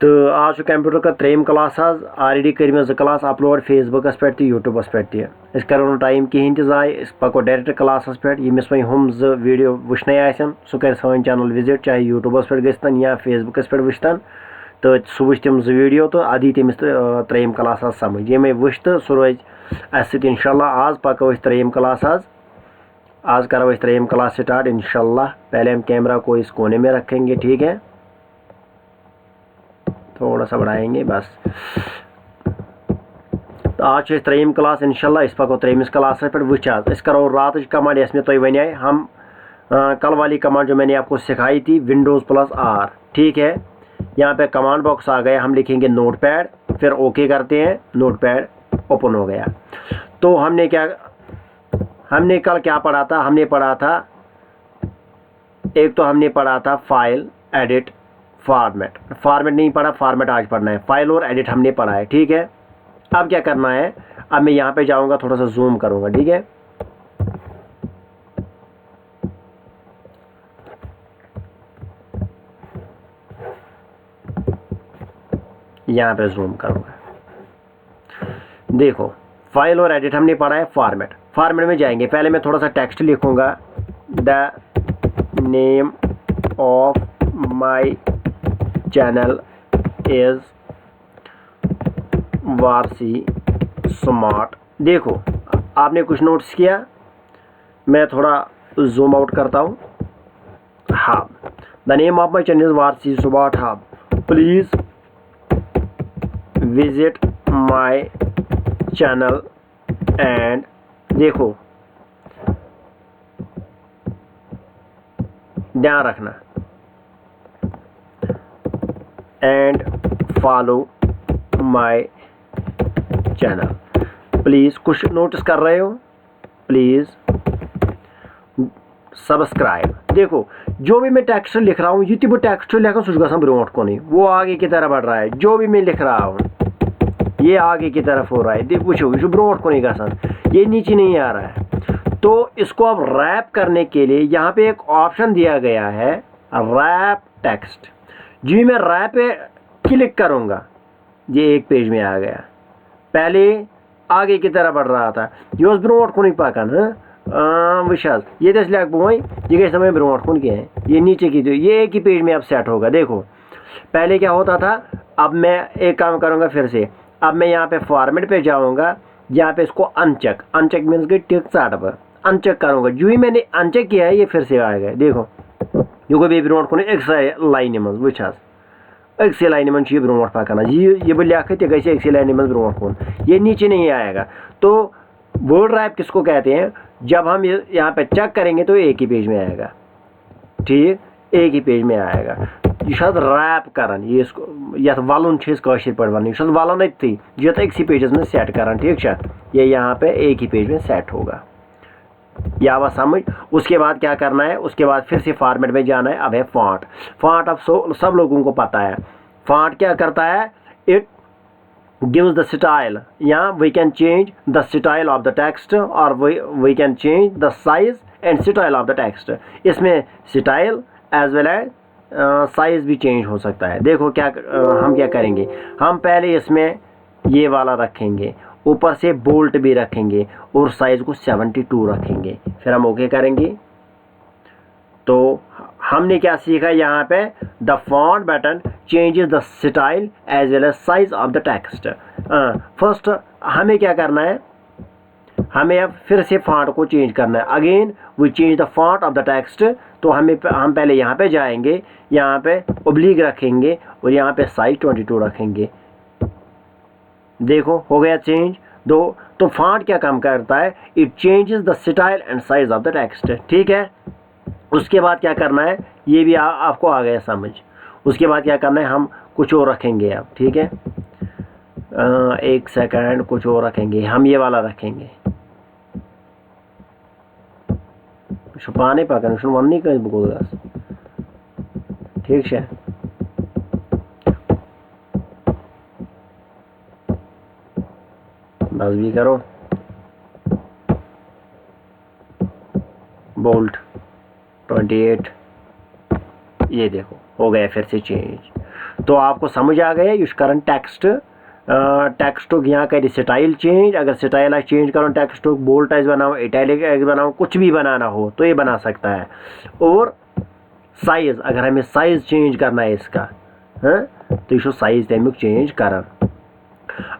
तो आज कंप्यूटर का त्रेम क्लास ऑलरेडी कर मे 2 क्लास अपलोड फेसबुकस पे तो यूट्यूबस पे तह करो टाइम कहें जाय पको डायरेक्ट क्लासस पे यमिस वह हम 2 वीडियो वुचन आसन सह कर सान चैनल विजिट चाहे यूट्यूबस पे गन या फेसबुकस पे वुचन तो सह वुच तम 2 वीडियो तो अदी तमिस त्रेम क्लास समझ ये वुच तो सह रोज इंशाल्लाह। आज पको त्रेम क्लास आज करो इस त्रेम क्लास स्टार्ट इंशाल्लाह। पहले हम कैमरा को इस कोने में रखेंगे, ठीक है, थोड़ा सा बढ़ाएंगे बस। तो आज इस त्रेम क्लास इंशाल्लाह इस पको त्रेमिस क्लास पे वुच इस करो रात कमांड यस में तुम वन हम कल वाली कमांड जो मैंने आपको सिखाई थी Windows+R, ठीक है। यहाँ पे कमांड बॉक्स आ गया, हम लिखेंगे नोटपैड, फिर ओके करते हैं, नोटपैड ओपन हो गया। तो हमने कल क्या पढ़ा था? हमने पढ़ा था एक तो हमने पढ़ा था फाइल, एडिट, फॉर्मेट नहीं पढ़ा, फॉर्मेट आज पढ़ना है। फाइल और एडिट हमने पढ़ा है, ठीक है। अब क्या करना है? अब मैं यहाँ पे जाऊँगा, थोड़ा सा जूम करूँगा, ठीक है। यहाँ पे जूम करूँगा, देखो फाइल और एडिट हमने पढ़ा है। फॉर्मेट में जाएंगे, पहले मैं थोड़ा सा टेक्स्ट लिखूँगा, the name of my channel is Warsi smart. देखो आपने कुछ नोट्स किया, मैं थोड़ा जूम आउट करता हूँ। हाँ, the name of my channel is Warsi smart hub, please visit my channel and देखो ध्यान रखना and follow my channel. Please कुछ नोटिस कर रहे हो, प्लीज़ सब्सक्राइब। देखो जो भी मैं टेक्स्ट लिख रहा हूँ, युति बह टेक्स्ट लिखा सह गसान ब्रोट कुन, वो आगे की तरफ बढ़ रहा है। जो भी मैं लिख रहा हूँ ये आगे की तरफ हो रहा है, वुचो यह ब्रोट कुन गसान, ये नीचे नहीं आ रहा है। तो इसको अब रैप करने के लिए यहाँ पे एक ऑप्शन दिया गया है, रैप टेक्स्ट। जी मैं रैप पे क्लिक करूँगा, ये एक पेज में आ गया। पहले आगे की तरफ बढ़ रहा था, ये ब्रोट कुन पकान। विशाल ये दस लिख बोई, ये गई ब्रोट कुन क्या है, ये नीचे की, ये एक ही पेज में अब सेट होगा। देखो पहले क्या होता था, अब मैं एक काम करूँगा फिर से। अब मैं यहाँ पे फॉर्मेट पे जाऊँगा, यहाँ पे इसको अनचेक मीन्स गई टिक चार्ट पर अनचेक करूँगा। जो ही मैंने अनचेक किया है ये फिर से आ गया। देखो ये कोई ब्रोट कुन एक लाइन मज वुचास, एक लाइन मन यह ब्रोट पकान। ये बह लिख तह गई एक लाइन मज ब्रोट कुन, ये नीचे नहीं आएगा। तो वर्ड रैप किसको कहते हैं? जब हम यहाँ पे चेक करेंगे तो एक ही पेज में आएगा, ठीक, एक ही पेज में आएगा। यह रैप करान, ये इसको यथ वलन कशिर पे वन, यह वलन अति यह एक पेजस में सेट करान, ठीक है। ये यहाँ पे एक ही पेज में सेट होगा, या आवा समझ। उसके बाद क्या करना है? उसके बाद फिर से फॉर्मेट में जाना है। अब है फॉन्ट। अब सब लोगों को पता है फॉन्ट क्या करता है, it gives the style. Yeah, we can change the style of the text or we can change the size and style of the text. इसमें style as well as size भी चेंज हो सकता है। देखो क्या हम क्या करेंगे, हम पहले इसमें ये वाला रखेंगे, ऊपर से बोल्ट भी रखेंगे और साइज़ को 72 रखेंगे, फिर हम ओके करेंगे। तो हमने क्या सीखा यहाँ पे, the font button changes the style as well as size of the text. First हमें क्या करना है, हमें अब फिर से फॉन्ट को चेंज करना है। Again we change the font of the text. तो हम पहले यहाँ पे जाएंगे, यहाँ पे ओब्लिक रखेंगे और यहाँ पे साइज 22 रखेंगे। देखो हो गया चेंज। तो फॉन्ट क्या काम करता है, it changes the style and size of the text, ठीक है। उसके बाद क्या करना है, ये भी आपको आ गया समझ। उसके बाद क्या करना है, हम कुछ और रखेंगे अब, ठीक है। एक सेकंड, कुछ और रखेंगे, हम ये वाला रखेंगे। छुपाने पकड़ वन नहीं कर बोल, ठीक है। बस भी करो बोल्ट। 28, ये देखो हो गया फिर से चेंज। तो आपको समझ आ गया यह करंट टेक्स्ट यहाँ कर स्टाइल चेंज। अगर स्टाइल चेंज करो टेक्स्ट बोल्ड बनाओ, इटैलिक बनाओ, कुछ भी बनाना हो तो ये बना सकता है। और साइज, अगर हमें साइज चेंज करना है इसका, तो यह साइज तमिक चेंज कर।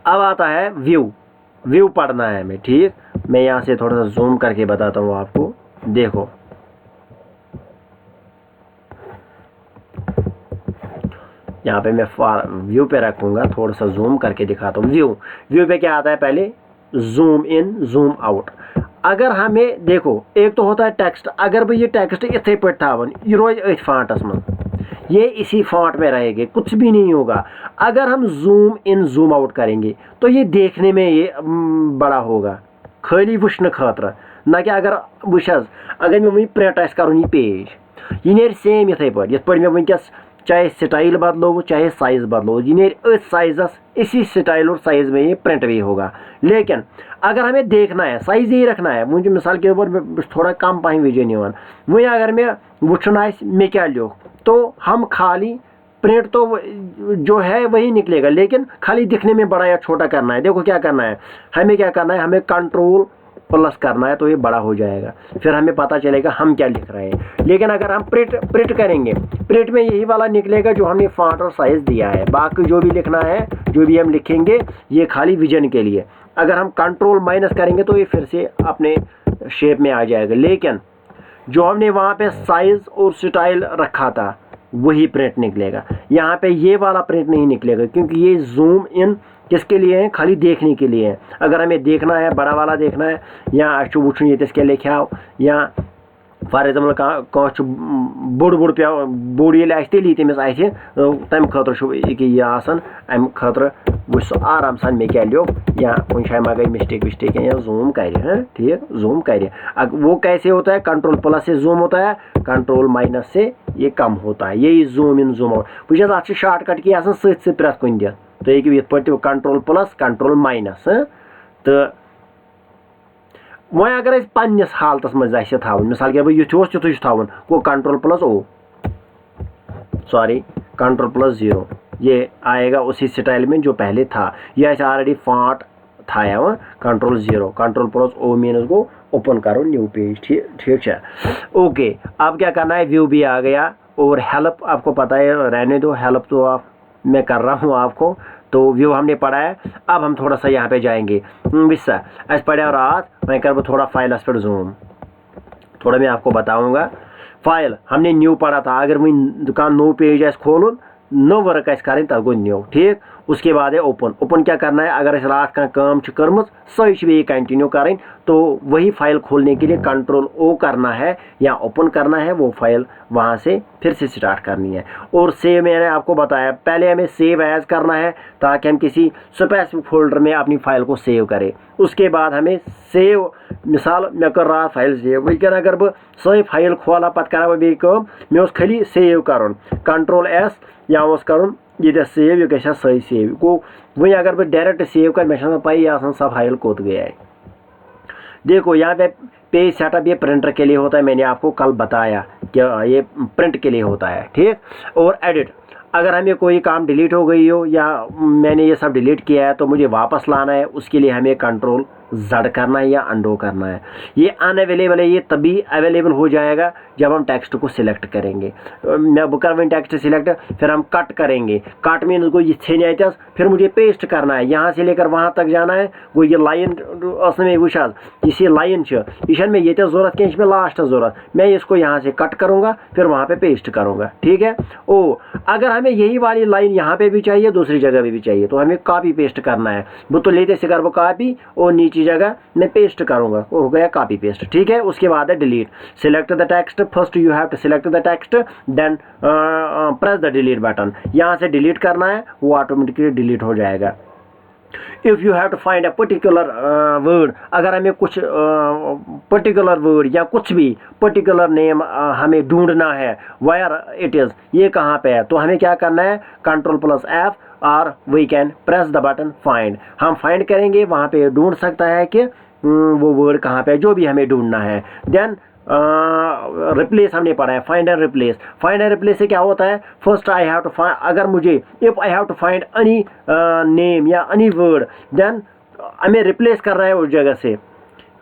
अब आता है व्यू पढ़ना है हमें, ठीक। मैं यहाँ से थोड़ा सा जूम करके बताता हूँ आपको। देखो यहाँ पे मैं व्यू पे रखूँगा, थोड़ा सा जूम करके दिखाता हूँ। व्यू पे क्या आता है, पहले जूम इन जूम आउट। अगर हमें देखो, एक तो होता है टेक्स्ट, अगर भाई ये टेक्स्ट इथे पे थावन यह रोज अथ फॉन्टस में, ये इसी फॉन्ट में रहेंगे, कुछ भी नहीं होगा। अगर हम जूम इन जूम आउट करेंगे तो ये देखने में ये बड़ा होगा, खाली वुचन खतर, ना कि अगर वुचस अगर मैं वही प्रिंट करूँ यह पेज, यह नेर सेम इथे पे मैं वनकस चाहे स्टाइल बदलो चाहे साइज बदलो, यह नेर अथ साइजस इसी स्टाइल और साइज में ये प्रिंट भी होगा। लेकिन अगर हमें देखना है साइज ही रखना है, मुझे मिसाल के ऊपर थोड़ा कम पाई विजन वही अगर मैं वुचन मे क्या लियो, तो हम खाली प्रिंट तो जो है वही निकलेगा, लेकिन खाली दिखने में बड़ा या छोटा करना है। देखो क्या करना है, हमें क्या करना है, हमें कंट्रोल प्लस करना है तो ये बड़ा हो जाएगा, फिर हमें पता चलेगा हम क्या लिख रहे हैं। लेकिन अगर हम प्रिंट करेंगे, प्रिंट में यही वाला निकलेगा जो हमने फॉन्ट और साइज दिया है। बाकी जो भी लिखना है, जो भी हम लिखेंगे, ये खाली विजन के लिए। अगर हम कंट्रोल माइनस करेंगे तो ये फिर से अपने शेप में आ जाएगा। लेकिन जो हमने वहाँ पे साइज और स्टाइल रखा था वही प्रिंट निकलेगा। यहाँ पे ये वाला प्रिंट नहीं निकलेगा, क्योंकि ये जूम इन किसके लिए है, खाली देखने के लिए है। अगर हमें देखना है, बड़ा वाला देखना है, या अच्छु वुचन ये लिखा, या फॉर एग्जाम्पल कह बोड़ पे बोड़ ये तेली तमिस तम खतर अम खतर वो आराम सान मे क्या लियो, या कुछ मा गई मिस्टेक या जूम कर, ठीक, जूम कर। वो कैसे होता है, कंट्रोल प्लस से जूम होता है, कंट्रोल माइनस से ये कम होता है। यही जूम इन जूम आउट वह अत शार्टकट की सत प्रेथ कुन दिन तो ये ये कंट्रोल प्लस कंट्रोल माइनस। तो वह अगर पन्नस हालतस मज थवन, मिसाल के युथ तुथ थवन, गो कंट्रोल प्लस कंट्रोल प्लस 0, ये आएगा उसी स्टाइल में जो पहले था। यह ऑलरेडी फॉन्ट था यहाँ, control 0 control plus O minus को ओपन करो न्यू पेज, ठीक है। ओके, अब क्या करना है, व्यू भी आ गया। और हेल्प आपको पता है, रहने दो, हेल्प तो आप मैं कर रहा हूँ आपको। तो व्यू हमने पढ़ा है। अब हम थोड़ा सा यहाँ पे जाएंगे, विस्सा अस पढ़े रात मैं कर थोड़ा फाइल पर जूम, थोड़ा मैं आपको बताऊँगा। फाइल हमने न्यू पढ़ा था, अगर वही दुकान नो पेज खोल नो वर्क करें तब गो न्यू, ठीक। उसके बाद है ओपन क्या करना है, अगर रात का काम कर्म सही कंटिन्यू करें तो वही फाइल खोलने के लिए कंट्रोल ओ करना है या ओपन करना है, वो फाइल वहाँ से फिर से स्टार्ट करनी है। और सेव मैंने आपको बताया, पहले हमें सेव एज करना है ताकि हम किसी स्पेसिफिक फोल्डर में अपनी फाइल को सेव करें। उसके बाद हमें सेव, मिसाल मैं कर रहा फाइल सेव, वह अगर बह सही फाइल खोला पत कर मे खाली सेव कर कंट्रोल एस या कर ये सेव, यह गया सही सेव गो। वही अगर बह डायरेक्ट सेव कर मे पाई सा फाइल कोत गया है। देखो यहाँ पे पेज सेटअप ये प्रिंटर के लिए होता है, मैंने आपको कल बताया कि ये प्रिंट के लिए होता है, ठीक। और एडिट, अगर हमें कोई काम डिलीट हो गई हो या मैंने ये सब डिलीट किया है तो मुझे वापस लाना है, उसके लिए हमें कंट्रोल Z करना है या अंडो करना है। ये अनअवेलेबल है, ये तभी अवेलेबल हो जाएगा जब हम टेक्स्ट को सिलेक्ट करेंगे। मैं कर वही टेक्स्ट सिलेक्ट, फिर हम कट करेंगे, कट में उसको ये छे फिर मुझे पेस्ट करना है, यहाँ से लेकर वहाँ तक जाना है। वो ये लाइन में वो इसी लाइन यह में ये जरूरत क्या, इसमें लास्ट जरूरत, मैं इसको यहाँ से कट करूँगा फिर वहाँ पे पेस्ट करूँगा, ठीक है। ओ अगर हमें यही वाली लाइन यहाँ पे भी चाहिए, दूसरी जगह भी चाहिए, तो हमें कॉपी पेस्ट करना है। वो तो लेते से कर वो कॉपी और नीचे जगह मैं पेस्ट करूंगा, हो गया कॉपी पेस्ट, ठीक है। उसके बाद है delete, select the text, first you have to select the text then press the delete button. यहाँ से डिलीट करना है, वो ऑटोमेटिकली डिलीट हो जाएगा। If you have to find a particular word, अगर हमें कुछ पर्टिकुलर वर्ड या कुछ भी पर्टिकुलर नेम हमें ढूंढना है, वायर इट इज़, ये कहाँ पे है, तो हमें क्या करना है, कंट्रोल प्लस F और we can press the button find. हम फाइंड करेंगे, वहाँ पे ढूंढ सकता है कि वो वर्ड कहाँ पे है जो भी हमें ढूंढना है। देन रिप्लेस हमने पढ़ा है, find and replace. Find and replace से क्या होता है, first I have to find, अगर मुझे if I have to find any name या एनी वर्ड, देन हमें रिप्लेस करना है उस जगह से,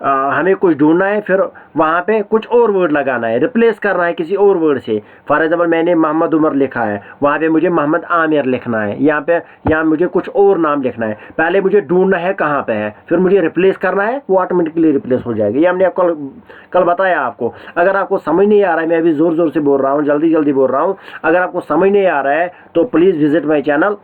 हमें कुछ ढूंढना है, फिर वहाँ पे कुछ और वर्ड लगाना है, रिप्लेस करना है किसी और वर्ड से। फॉर एग्जाम्पल मैंने मोहम्मद उमर लिखा है, वहाँ पे मुझे मोहम्मद आमिर लिखना है, यहाँ मुझे कुछ और नाम लिखना है। पहले मुझे ढूंढना है कहाँ पे है, फिर मुझे रिप्लेस करना है, वो ऑटोमेटिकली रिप्लेस हो जाएगी। ये हमने कल बताया आपको। अगर आपको समझ नहीं आ रहा है, मैं अभी ज़ोर ज़ोर से बोल रहा हूँ, जल्दी जल्दी बोल रहा हूँ, अगर आपको समझ नहीं आ रहा है तो please visit my channel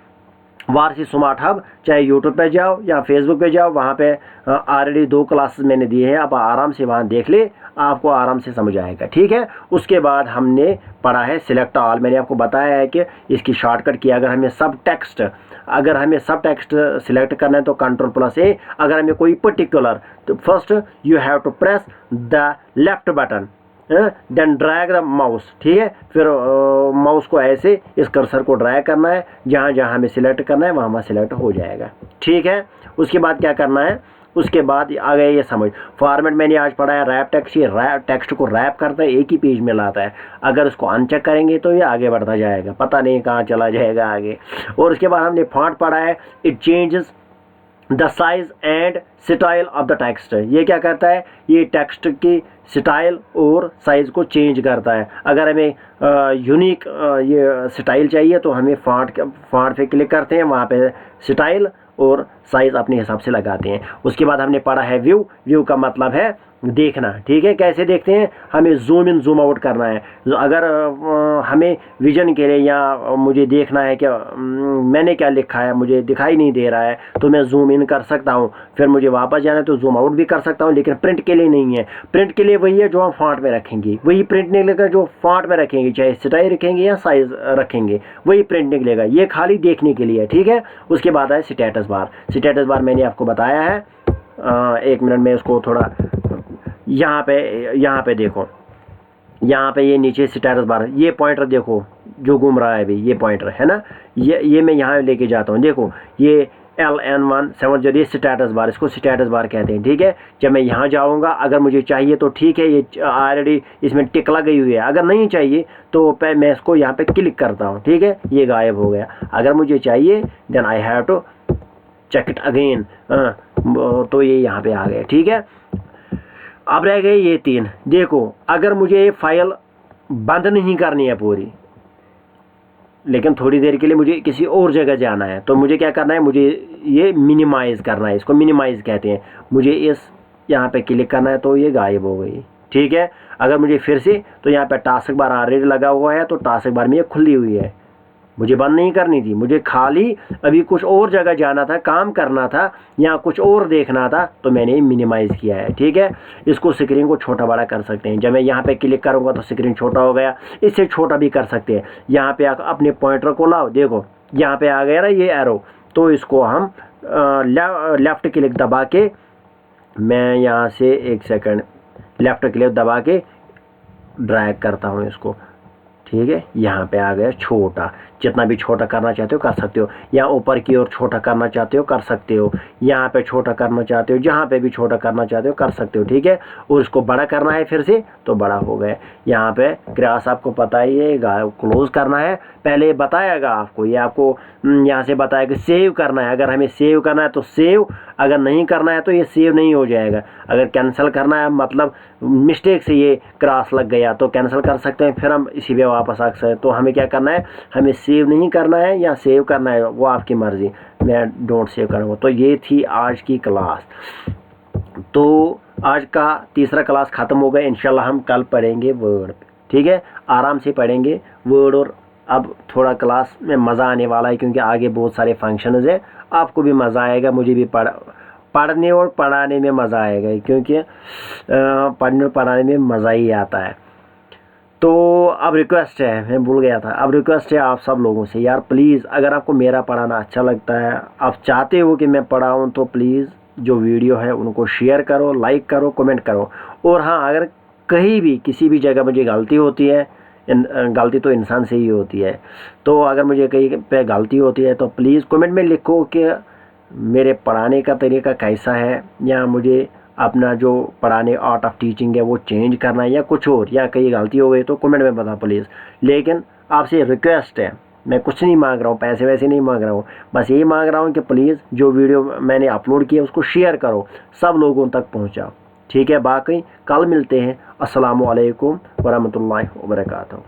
Warsi smart hub, चाहे यूट्यूब पे जाओ या फेसबुक पे जाओ, वहाँ पे ऑलरेडी 2 क्लासेस मैंने दिए हैं, आप आराम से वहाँ देख ले, आपको आराम से समझ आएगा। ठीक है। उसके बाद हमने पढ़ा है सिलेक्ट ऑल। मैंने आपको बताया है कि इसकी शॉर्टकट की, अगर हमें सब टेक्स्ट सिलेक्ट करना है तो Ctrl+A, अगर हमें कोई पर्टिकुलर, तो first you have to press the left button, then drag the mouse. ठीक है। फिर माउस को ऐसे इस कर्सर को ड्रैग करना है, जहाँ जहाँ हमें सिलेक्ट करना है वहाँ सिलेक्ट हो जाएगा। ठीक है। उसके बाद क्या करना है, उसके बाद आ गया ये समझ। फॉर्मेट मैंने आज पढ़ा है रैप टेक्स्ट। ये रैप टेक्स्ट को रैप करता है, एक ही पेज में लाता है। अगर इसको अनचेक करेंगे तो ये आगे बढ़ता जाएगा, पता नहीं कहाँ चला जाएगा आगे। और उसके बाद हमने फॉन्ट पढ़ा है, it changes the size and style of the text. ये क्या करता है, ये टेक्स्ट की स्टाइल और साइज़ को चेंज करता है। अगर हमें यूनिक ये स्टाइल चाहिए तो हमें फॉन्ट पे क्लिक करते हैं, वहाँ पे स्टाइल और साइज़ अपने हिसाब से लगाते हैं। उसके बाद हमने पढ़ा है व्यू का मतलब है देखना। ठीक है। कैसे देखते हैं, हमें जूम इन जूम आउट करना है। अगर हमें विजन के लिए या मुझे देखना है कि मैंने क्या लिखा है मुझे दिखाई नहीं दे रहा है, तो मैं जूम इन कर सकता हूँ, फिर मुझे वापस जाना है तो जूम आउट भी कर सकता हूँ, लेकिन प्रिंट के लिए नहीं है। प्रिंट के लिए वही है जो हम फॉन्ट में रखेंगे, वही प्रिंट निकलेगा जो फॉन्ट में रखेंगे, चाहे स्टाइल रखेंगे या साइज़ रखेंगे, वही प्रिंट निकलेगा। ये खाली देखने के लिए। ठीक है। उसके बाद है स्टेटस बार। स्टेटस बार मैंने आपको बताया है, 1 मिनट में इसको थोड़ा यहाँ पे देखो, यहाँ पे ये नीचे स्टेटस बार, ये पॉइंटर देखो जो घूम रहा है अभी, ये पॉइंटर है ना, ये मैं यहाँ लेके जाता हूँ। देखो ये LN170, ये स्टेटस बार, इसको स्टेटस बार कहते हैं। ठीक है। जब मैं यहाँ जाऊँगा, अगर मुझे चाहिए तो ठीक है, ये ऑलरेडी इसमें टिक लगी हुई है। अगर नहीं चाहिए तो मैं इसको यहाँ पे क्लिक करता हूँ। ठीक है। ये गायब हो गया। अगर मुझे चाहिए then I have to check it again, तो ये यहाँ पे आ गया। ठीक है। अब रह गए ये 3। देखो अगर मुझे ये फाइल बंद नहीं करनी है पूरी, लेकिन थोड़ी देर के लिए मुझे किसी और जगह जाना है, तो मुझे क्या करना है, मुझे ये मिनिमाइज़ करना है, इसको मिनिमाइज़ कहते हैं। मुझे इस यहाँ पे क्लिक करना है तो ये गायब हो गई। ठीक है। अगर मुझे फिर से, तो यहाँ पे टास्क बार ऑलरेडी लगा हुआ है, तो टास्क बार में ये खुली हुई है, मुझे बंद नहीं करनी थी, मुझे खाली अभी कुछ और जगह जाना था, काम करना था या कुछ और देखना था, तो मैंने मिनिमाइज़ किया है। ठीक है। इसको स्क्रीन को छोटा बड़ा कर सकते हैं। जब मैं यहाँ पे क्लिक करूँगा तो स्क्रीन छोटा हो गया, इससे छोटा भी कर सकते हैं। यहाँ पे अपने पॉइंटर को लाओ, देखो यहाँ पे आ गया ना ये एरो, तो इसको हम लेफ़्ट क्लिक दबा के, मैं यहाँ से 1 सेकंड लेफ़्ट क्लिक दबा के ड्रैग करता हूँ इसको। ठीक है। यहाँ पे आ गया छोटा, जितना भी छोटा करना चाहते हो कर सकते हो, या ऊपर की ओर छोटा करना चाहते हो कर सकते हो, यहाँ पे छोटा करना चाहते हो, जहाँ पे भी छोटा करना चाहते हो कर सकते हो। ठीक है। और इसको बड़ा करना है फिर से, तो बड़ा हो गया। यहाँ पे क्रॉस आपको पता ही है, क्लोज करना है, पहले बताएगा आपको, ये आपको यहाँ से बताएगा सेव करना है। अगर हमें सेव करना है तो सेव, अगर नहीं करना है तो ये सेव नहीं हो जाएगा। अगर कैंसिल करना है, मतलब मिस्टेक से ये क्रॉस लग गया, तो कैंसिल कर सकते हैं, फिर हम इसी पे वापस आ सकते हैं। तो हमें क्या करना है, हमें सेव नहीं करना है या सेव करना है, वो आपकी मर्ज़ी। मैं डोंट सेव करूँगा। तो ये थी आज की क्लास। तो आज का तीसरा क्लास ख़त्म हो गया। इंशाल्लाह हम कल पढ़ेंगे वर्ड। ठीक है। आराम से पढ़ेंगे वर्ड, और अब थोड़ा क्लास में मज़ा आने वाला है, क्योंकि आगे बहुत सारे फंक्शंस हैं। आपको भी मज़ा आएगा, मुझे भी पढ़ने और पढ़ाने में मज़ा आएगा, क्योंकि पढ़ने और पढ़ाने में मज़ा ही आता है। तो अब रिक्वेस्ट है, मैं भूल गया था, अब रिक्वेस्ट है आप सब लोगों से, यार प्लीज़, अगर आपको मेरा पढ़ाना अच्छा लगता है, आप चाहते हो कि मैं पढ़ाऊँ, तो प्लीज़ जो वीडियो है उनको शेयर करो, लाइक करो, कमेंट करो। और हाँ, अगर कहीं भी किसी भी जगह मुझे गलती होती है, गलती तो इंसान से ही होती है, तो अगर मुझे कहीं पे गलती होती है तो प्लीज़ कमेंट में लिखो कि मेरे पढ़ाने का तरीका कैसा है, या मुझे अपना जो पढ़ाने आर्ट ऑफ टीचिंग है वो चेंज करना है या कुछ और, या कहीं गलती हो गई तो कमेंट में बता प्लीज़। लेकिन आपसे रिक्वेस्ट है, मैं कुछ नहीं मांग रहा हूँ, पैसे वैसे नहीं मांग रहा हूँ, बस यही मांग रहा हूँ कि प्लीज़ जो वीडियो मैंने अपलोड किया उसको शेयर करो, सब लोगों तक पहुँचाओ। ठीक है, बाकी कल मिलते हैं। अस्सलामु अलैकुम वरहमतुल्लाहि वबरकातुहू।